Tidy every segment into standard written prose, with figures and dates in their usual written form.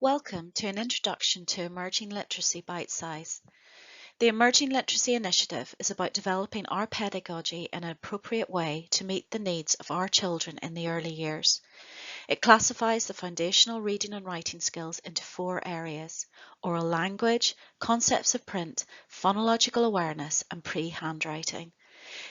Welcome to an introduction to Emerging Literacy BITESIZE. The Emerging Literacy Initiative is about developing our pedagogy in an appropriate way to meet the needs of our children in the early years. It classifies the foundational reading and writing skills into 4 areas: oral language, concepts of print, phonological awareness, and pre-handwriting.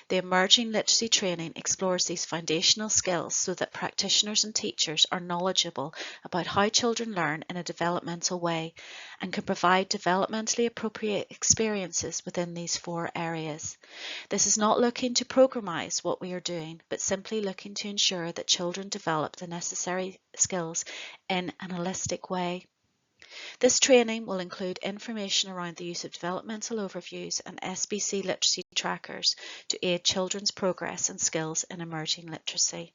The Emerging Literacy Training explores these foundational skills so that practitioners and teachers are knowledgeable about how children learn in a developmental way and can provide developmentally appropriate experiences within these 4 areas. This is not looking to programmise what we are doing, but simply looking to ensure that children develop the necessary skills in an holistic way. This training will include information around the use of developmental overviews and SBC literacy trackers to aid children's progress and skills in emerging literacy.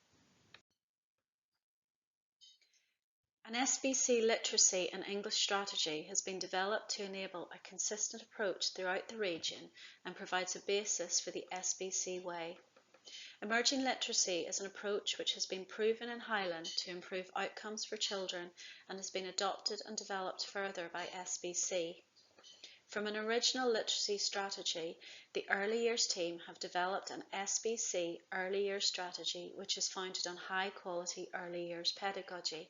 An SBC literacy and English strategy has been developed to enable a consistent approach throughout the region and provides a basis for the SBC way. Emerging literacy is an approach which has been proven in Highland to improve outcomes for children and has been adopted and developed further by SBC. From an original literacy strategy, the early years team have developed an SBC early years strategy which is founded on high quality early years pedagogy.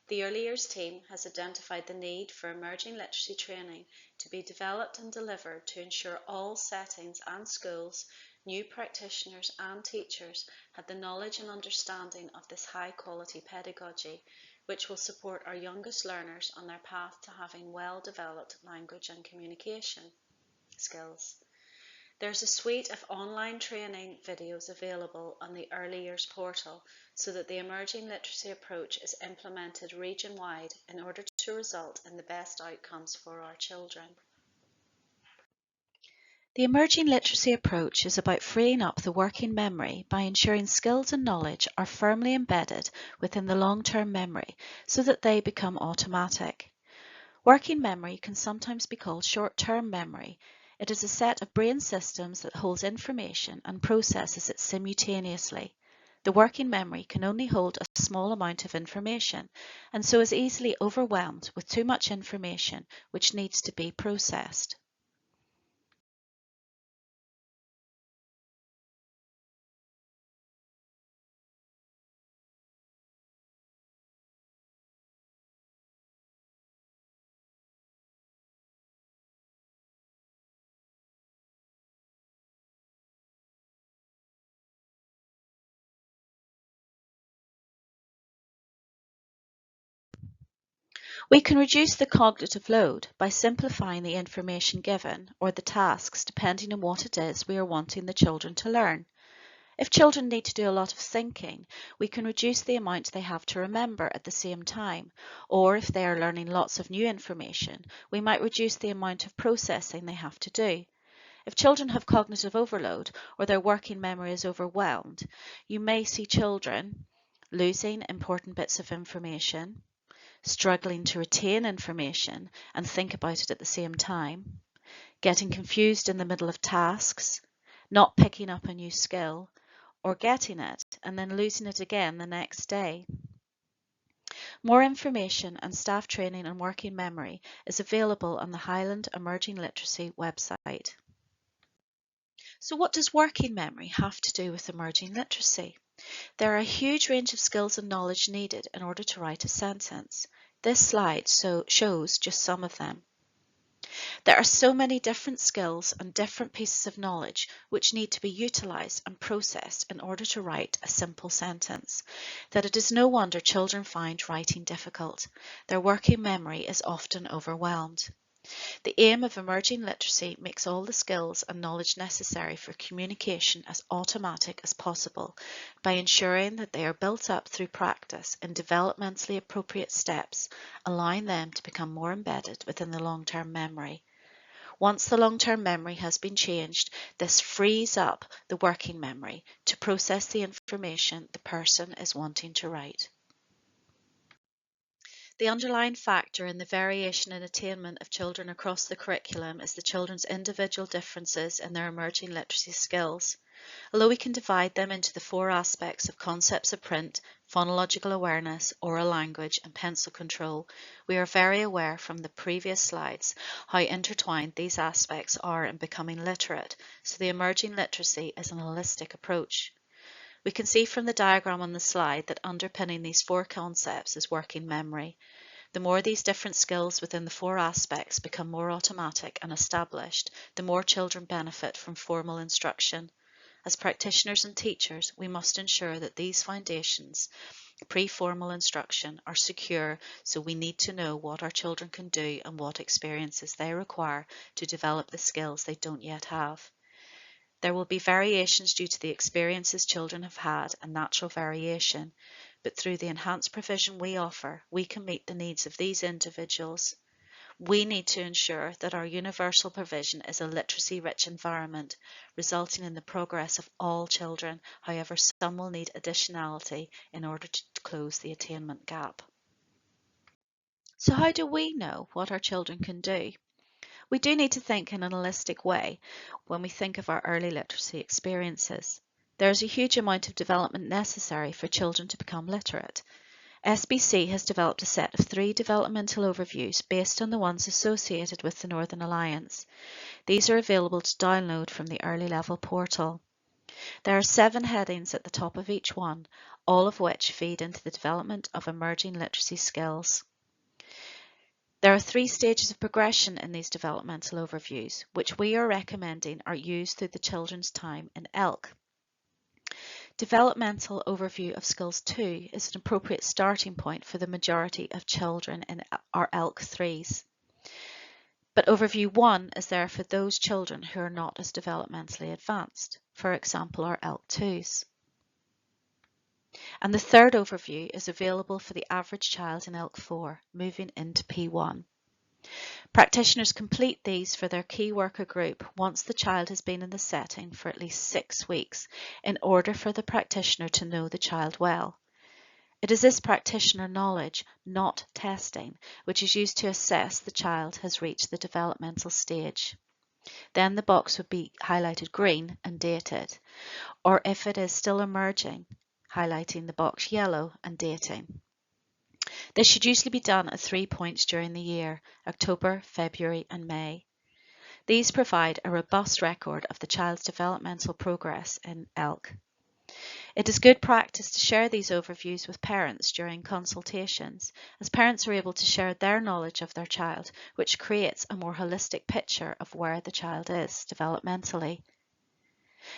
The early years team has identified the need for emerging literacy training to be developed and delivered to ensure all settings and schools, new practitioners and teachers have the knowledge and understanding of this high quality pedagogy, which will support our youngest learners on their path to having well developed language and communication skills. There's a suite of online training videos available on the Early Years portal so that the emerging literacy approach is implemented region-wide in order to result in the best outcomes for our children. The emerging literacy approach is about freeing up the working memory by ensuring skills and knowledge are firmly embedded within the long-term memory so that they become automatic. Working memory can sometimes be called short-term memory. It is a set of brain systems that holds information and processes it simultaneously. The working memory can only hold a small amount of information and so is easily overwhelmed with too much information which needs to be processed. We can reduce the cognitive load by simplifying the information given or the tasks depending on what it is we are wanting the children to learn. If children need to do a lot of thinking, we can reduce the amount they have to remember at the same time, or if they are learning lots of new information, we might reduce the amount of processing they have to do. If children have cognitive overload or their working memory is overwhelmed, you may see children losing important bits of information, struggling to retain information and think about it at the same time, getting confused in the middle of tasks, not picking up a new skill, or getting it and then losing it again the next day. More information and staff training on working memory is available on the Highland Emerging Literacy website. So what does working memory have to do with emerging literacy? There are a huge range of skills and knowledge needed in order to write a sentence. This slide shows just some of them. There are so many different skills and different pieces of knowledge which need to be utilised and processed in order to write a simple sentence that it is no wonder children find writing difficult. Their working memory is often overwhelmed. The aim of emerging literacy makes all the skills and knowledge necessary for communication as automatic as possible by ensuring that they are built up through practice in developmentally appropriate steps, allowing them to become more embedded within the long-term memory. Once the long-term memory has been changed, this frees up the working memory to process the information the person is wanting to write. The underlying factor in the variation in attainment of children across the curriculum is the children's individual differences in their emerging literacy skills. Although we can divide them into the four aspects of concepts of print, phonological awareness, oral language, and pencil control, we are very aware from the previous slides how intertwined these aspects are in becoming literate, so the emerging literacy is an holistic approach. We can see from the diagram on the slide that underpinning these four concepts is working memory. The more these different skills within the four aspects become more automatic and established, the more children benefit from formal instruction. As practitioners and teachers, we must ensure that these foundations, pre-formal instruction, are secure, so we need to know what our children can do and what experiences they require to develop the skills they don't yet have. There will be variations due to the experiences children have had and natural variation, but through the enhanced provision we offer, we can meet the needs of these individuals. We need to ensure that our universal provision is a literacy-rich environment, resulting in the progress of all children. However, some will need additionality in order to close the attainment gap. So how do we know what our children can do? We do need to think in an holistic way when we think of our early literacy experiences. There is a huge amount of development necessary for children to become literate. SBC has developed a set of 3 developmental overviews based on the ones associated with the Northern Alliance. These are available to download from the Early Level portal. There are 7 headings at the top of each one, all of which feed into the development of emerging literacy skills. There are 3 stages of progression in these developmental overviews, which we are recommending are used through the children's time in ELC. Developmental Overview of Skills 2 is an appropriate starting point for the majority of children in our ELC 3s. But Overview 1 is there for those children who are not as developmentally advanced, for example our ELC 2s. And the third overview is available for the average child in ELC 4, moving into P1. Practitioners complete these for their key worker group once the child has been in the setting for at least 6 weeks in order for the practitioner to know the child well. It is this practitioner knowledge, not testing, which is used to assess the child has reached the developmental stage. Then the box would be highlighted green and dated, or if it is still emerging, highlighting the box yellow and dating. This should usually be done at 3 points during the year, October, February and May. These provide a robust record of the child's developmental progress in ELC. It is good practice to share these overviews with parents during consultations, as parents are able to share their knowledge of their child, which creates a more holistic picture of where the child is developmentally.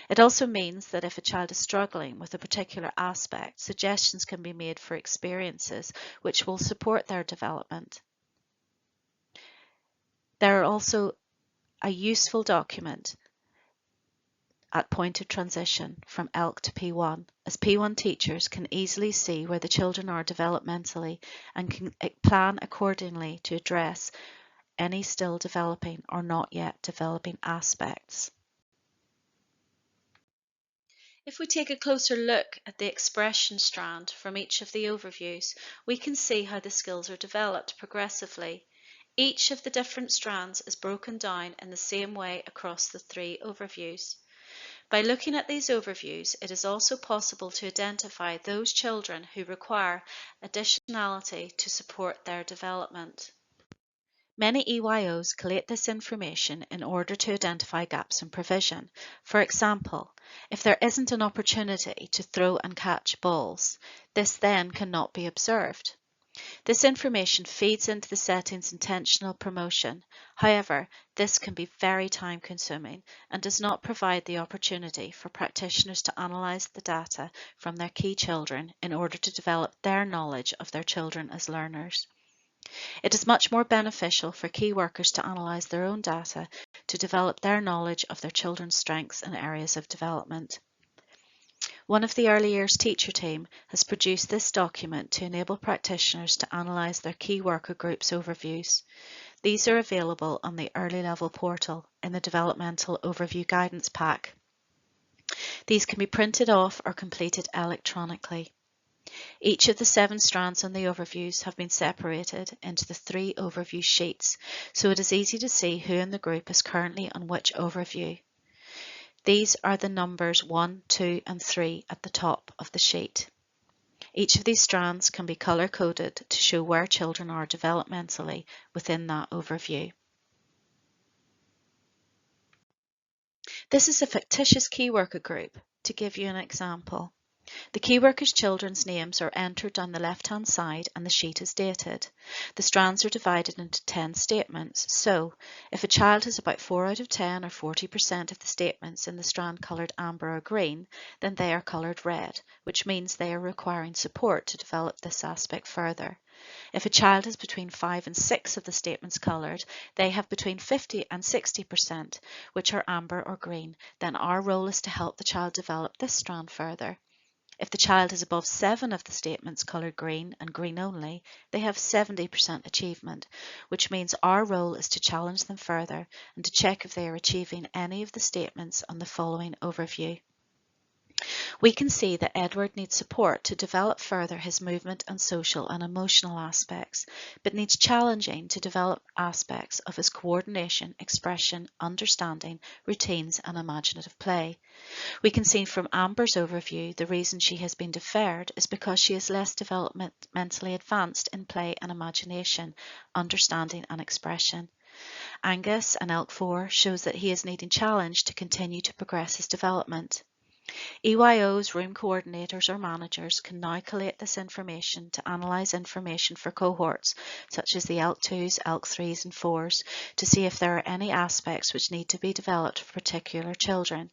It also means that if a child is struggling with a particular aspect, suggestions can be made for experiences which will support their development. There are also a useful document at point of transition from ELC to P1, as P1 teachers can easily see where the children are developmentally and can plan accordingly to address any still developing or not yet developing aspects. If we take a closer look at the expression strand from each of the overviews, we can see how the skills are developed progressively. Each of the different strands is broken down in the same way across the 3 overviews. By looking at these overviews, it is also possible to identify those children who require additionality to support their development. Many EYOs collate this information in order to identify gaps in provision. For example, if there isn't an opportunity to throw and catch balls, this then cannot be observed. This information feeds into the setting's intentional promotion. However, this can be very time-consuming and does not provide the opportunity for practitioners to analyse the data from their key children in order to develop their knowledge of their children as learners. It is much more beneficial for key workers to analyse their own data to develop their knowledge of their children's strengths and areas of development. One of the early years teacher team has produced this document to enable practitioners to analyse their key worker groups overviews. These are available on the Early Level portal in the Developmental Overview Guidance Pack. These can be printed off or completed electronically. Each of the 7 strands on the overviews have been separated into the 3 overview sheets, so it is easy to see who in the group is currently on which overview. These are the numbers 1, 2 and 3 at the top of the sheet. Each of these strands can be colour-coded to show where children are developmentally within that overview. This is a fictitious key worker group. To give you an example, the key workers' children's names are entered on the left-hand side and the sheet is dated. The strands are divided into 10 statements, so if a child has about 4 out of 10 or 40% of the statements in the strand coloured amber or green, then they are coloured red, which means they are requiring support to develop this aspect further. If a child has between 5 and 6 of the statements coloured, they have between 50 and 60%, which are amber or green, then our role is to help the child develop this strand further. If the child is above 7 of the statements coloured green and green only, they have 70% achievement, which means our role is to challenge them further and to check if they are achieving any of the statements on the following overview. We can see that Edward needs support to develop further his movement and social and emotional aspects, but needs challenging to develop aspects of his coordination, expression, understanding, routines and imaginative play. We can see from Amber's overview the reason she has been deferred is because she is less developmentally advanced in play and imagination, understanding and expression. Angus and ELC 4 shows that he is needing challenge to continue to progress his development. EYOs, room coordinators or managers can now collate this information to analyse information for cohorts, such as the ELC 2s, ELC 3s and 4s, to see if there are any aspects which need to be developed for particular children.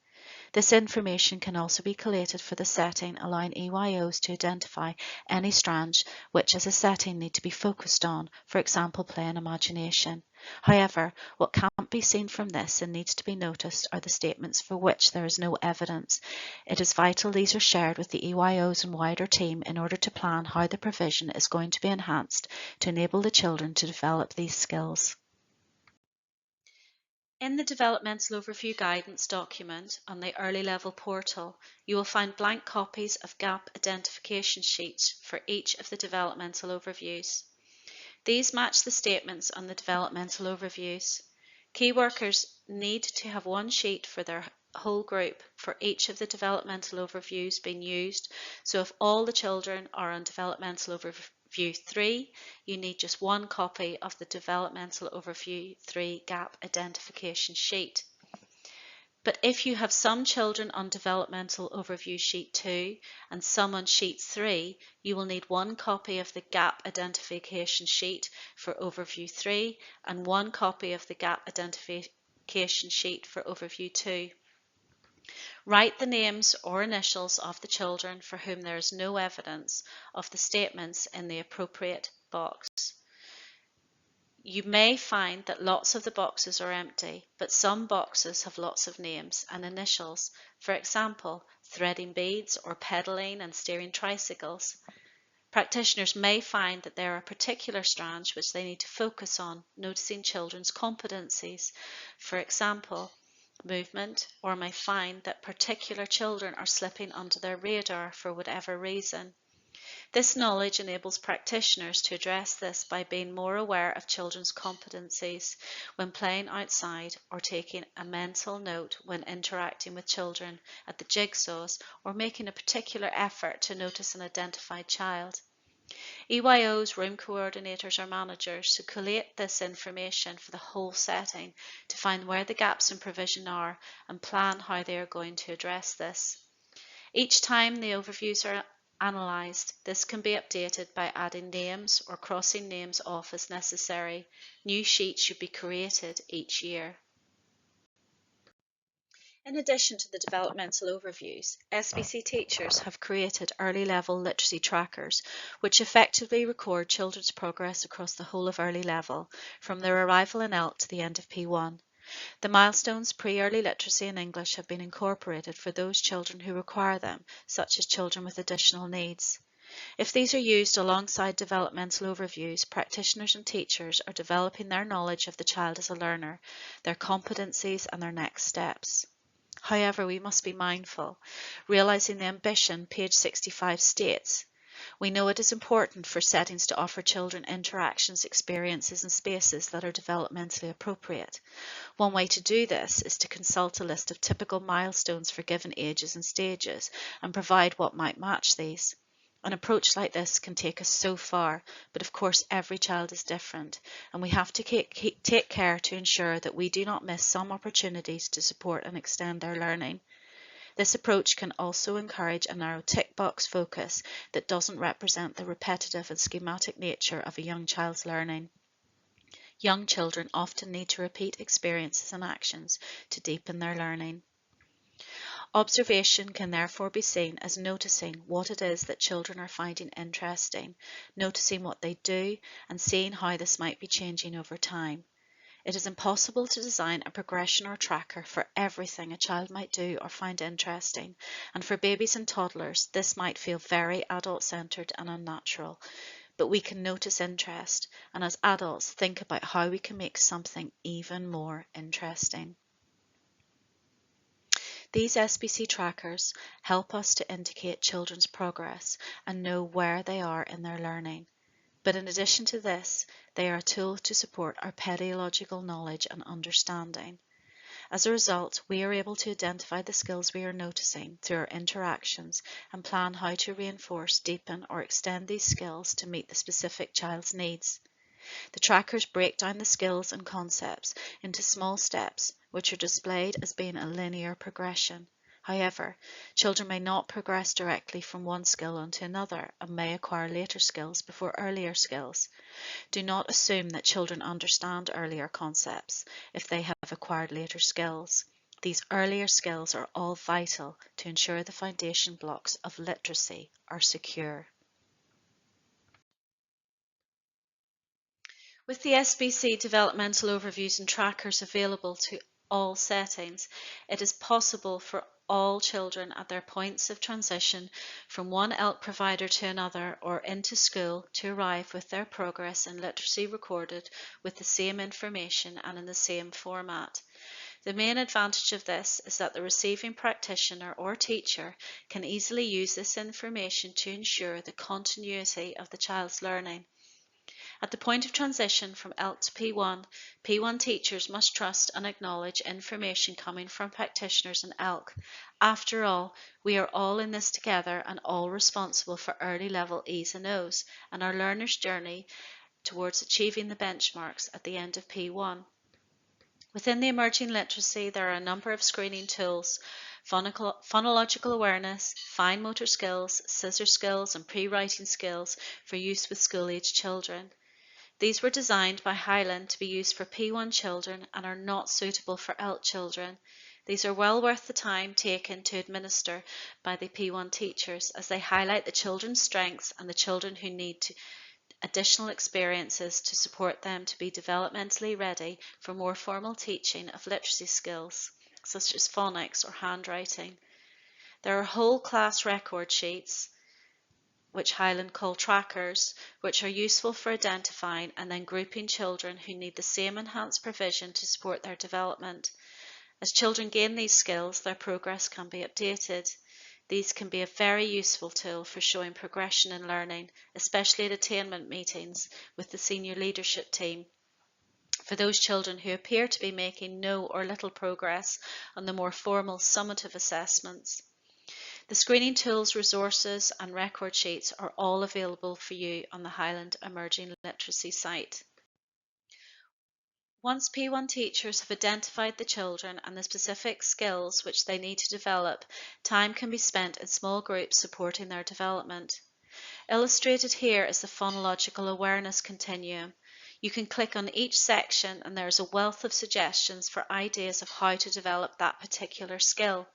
This information can also be collated for the setting, allowing EYOs to identify any strands which as a setting need to be focused on, for example play and imagination. However, what can't be seen from this and needs to be noticed are the statements for which there is no evidence. It is vital these are shared with the EYOs and wider team in order to plan how the provision is going to be enhanced to enable the children to develop these skills. In the Developmental Overview Guidance document on the Early Level portal, you will find blank copies of gap identification sheets for each of the developmental overviews. These match the statements on the developmental overviews. Key workers need to have one sheet for their whole group for each of the developmental overviews being used, so if all the children are on Developmental Overview 3, you need just one copy of the Developmental Overview 3 gap identification sheet. But if you have some children on Developmental Overview Sheet 2 and some on Sheet 3, you will need one copy of the Gap Identification Sheet for Overview 3 and one copy of the Gap Identification Sheet for Overview 2. Write the names or initials of the children for whom there is no evidence of the statements in the appropriate box. You may find that lots of the boxes are empty, but some boxes have lots of names and initials. For example, threading beads or pedaling and steering tricycles. Practitioners may find that there are particular strands which they need to focus on, noticing children's competencies. For example, movement, or may find that particular children are slipping under their radar for whatever reason. This knowledge enables practitioners to address this by being more aware of children's competencies when playing outside or taking a mental note when interacting with children at the jigsaws or making a particular effort to notice an identified child. EYOs, room coordinators or managers should collate this information for the whole setting to find where the gaps in provision are and plan how they are going to address this. Each time the overviews are analysed, this can be updated by adding names or crossing names off as necessary. New sheets should be created each year. In addition to the developmental overviews, SBC teachers have created early level literacy trackers, which effectively record children's progress across the whole of early level, from their arrival in ELC to the end of P1. The milestones pre-early literacy in English have been incorporated for those children who require them, such as children with additional needs. If these are used alongside developmental overviews, practitioners and teachers are developing their knowledge of the child as a learner, their competencies and their next steps. However, we must be mindful, realising the ambition page 65 states. We know it is important for settings to offer children interactions, experiences, and spaces that are developmentally appropriate. One way to do this is to consult a list of typical milestones for given ages and stages and provide what might match these. An approach like this can take us so far, but of course every child is different, and we have to take care to ensure that we do not miss some opportunities to support and extend their learning. This approach can also encourage a narrow tick box focus that doesn't represent the repetitive and schematic nature of a young child's learning. Young children often need to repeat experiences and actions to deepen their learning. Observation can therefore be seen as noticing what it is that children are finding interesting, noticing what they do, and seeing how this might be changing over time. It is impossible to design a progression or tracker for everything a child might do or find interesting, and for babies and toddlers, this might feel very adult-centered and unnatural. But we can notice interest, and as adults, think about how we can make something even more interesting. These SBC trackers help us to indicate children's progress and know where they are in their learning. But in addition to this, they are a tool to support our pedagogical knowledge and understanding. As a result, we are able to identify the skills we are noticing through our interactions and plan how to reinforce, deepen, or extend these skills to meet the specific child's needs. The trackers break down the skills and concepts into small steps, which are displayed as being a linear progression. However, children may not progress directly from one skill onto another and may acquire later skills before earlier skills. Do not assume that children understand earlier concepts if they have acquired later skills. These earlier skills are all vital to ensure the foundation blocks of literacy are secure. With the SBC developmental overviews and trackers available to all settings, it is possible for all children at their points of transition from one ELC provider to another or into school to arrive with their progress in literacy recorded with the same information and in the same format. The main advantage of this is that the receiving practitioner or teacher can easily use this information to ensure the continuity of the child's learning. At the point of transition from ELC to P1 teachers must trust and acknowledge information coming from practitioners in ELC. After all, we are all in this together and all responsible for early level E's and O's and our learners' journey towards achieving the benchmarks at the end of P1. Within the emerging literacy, there are a number of screening tools: phonological awareness, fine motor skills, scissor skills, and pre-writing skills for use with school-age children. These were designed by Highland to be used for P1 children and are not suitable for ELC children. These are well worth the time taken to administer by the P1 teachers as they highlight the children's strengths and the children who need additional experiences to support them to be developmentally ready for more formal teaching of literacy skills, such as phonics or handwriting. There are whole class record sheets, which Highland call trackers, which are useful for identifying and then grouping children who need the same enhanced provision to support their development. As children gain these skills, their progress can be updated. These can be a very useful tool for showing progression in learning, especially at attainment meetings with the senior leadership team. For those children who appear to be making no or little progress on the more formal summative assessments. The screening tools, resources, and record sheets are all available for you on the Highland Emerging Literacy site. Once P1 teachers have identified the children and the specific skills which they need to develop, time can be spent in small groups supporting their development. Illustrated here is the phonological awareness continuum. You can click on each section and there is a wealth of suggestions for ideas of how to develop that particular skill.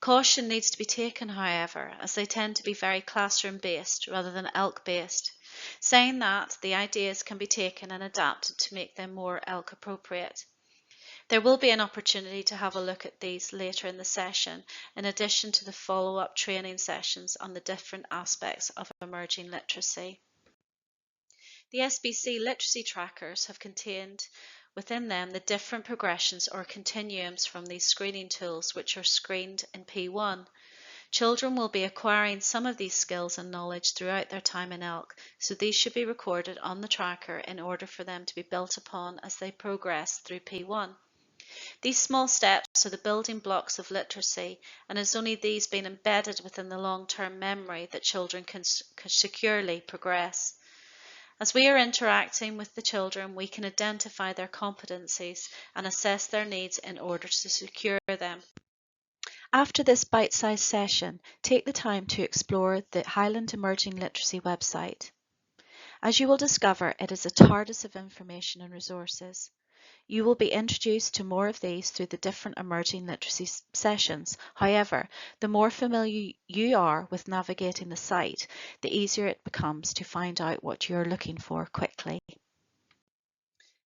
Caution needs to be taken, however, as they tend to be very classroom-based rather than ELC-based. Saying that, the ideas can be taken and adapted to make them more ELC appropriate. There will be an opportunity to have a look at these later in the session, in addition to the follow-up training sessions on the different aspects of emerging literacy. The SBC literacy trackers have contained within them the different progressions or continuums from these screening tools which are screened in P1. Children will be acquiring some of these skills and knowledge throughout their time in ELC, so these should be recorded on the tracker in order for them to be built upon as they progress through P1. These small steps are the building blocks of literacy, and it's only these being embedded within the long-term memory that children can securely progress. As we are interacting with the children, we can identify their competencies and assess their needs in order to secure them. After this bite-sized session, take the time to explore the Highland Emerging Literacy website. As you will discover, it is a TARDIS of information and resources. You will be introduced to more of these through the different emerging literacy sessions. However, the more familiar you are with navigating the site, the easier it becomes to find out what you're looking for quickly.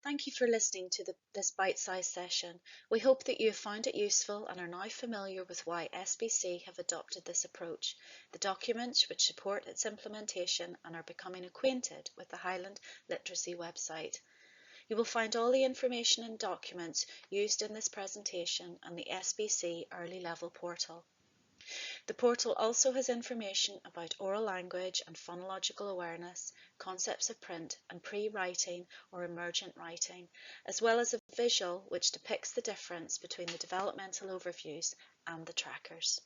Thank you for listening to this bite-sized session. We hope that you have found it useful and are now familiar with why SBC have adopted this approach, the documents which support its implementation, and are becoming acquainted with the Highland Literacy website. You will find all the information and documents used in this presentation on the SBC Early Level portal. The portal also has information about oral language and phonological awareness, concepts of print and pre-writing or emergent writing, as well as a visual which depicts the difference between the developmental overviews and the trackers.